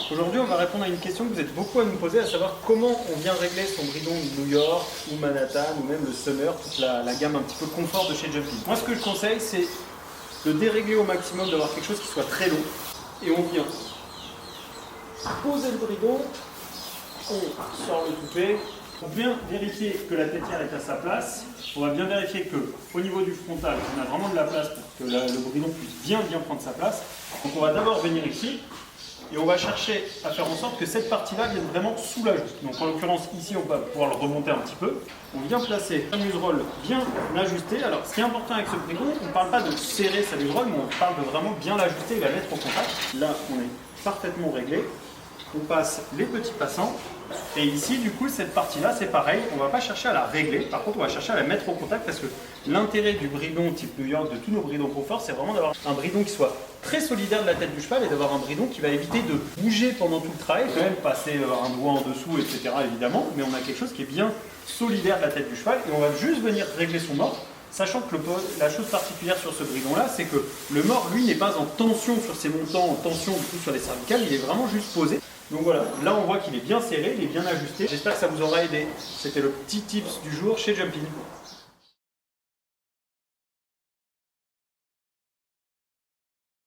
Aujourd'hui, on va répondre à une question que vous êtes beaucoup à nous poser, à savoir comment on vient régler son bridon New York ou Manhattan ou même le Summer, toute la gamme un petit peu confort de chez Jumping. Moi, ce que je conseille, c'est de dérégler au maximum, d'avoir quelque chose qui soit très long. Et on vient poser le bridon, on sort le coupé. Pour bien vérifier que la tétière est à sa place, on va bien vérifier qu'au niveau du frontal, on a vraiment de la place pour que le bridon puisse bien prendre sa place. Donc on va d'abord venir ici et on va chercher à faire en sorte que cette partie-là vienne vraiment sous la joue. Donc en l'occurrence ici, on va pouvoir le remonter un petit peu. On vient placer un museroll bien ajusté. Alors ce qui est important avec ce bridon, on ne parle pas de serrer sa museroll, mais on parle de vraiment bien l'ajuster et la mettre au contact. Là, on est parfaitement réglé. On passe les petits passants. Et ici, du coup, cette partie-là, c'est pareil. On ne va pas chercher à la régler. Par contre, on va chercher à la mettre au contact parce que l'intérêt du bridon type New York, de tous nos bridons confort, c'est vraiment d'avoir un bridon qui soit très solidaire de la tête du cheval et d'avoir un bridon qui va éviter de bouger pendant tout le travail, quand même passer un doigt en dessous, etc. évidemment. Mais on a quelque chose qui est bien solidaire de la tête du cheval et on va juste venir régler son mort. Sachant que la chose particulière sur ce bridon-là, c'est que le mort, lui, n'est pas en tension sur ses montants, en tension du coup sur les cervicales, il est vraiment juste posé. Donc voilà, là on voit qu'il est bien serré, il est bien ajusté. J'espère que ça vous aura aidé. C'était le petit tips du jour chez Jumping.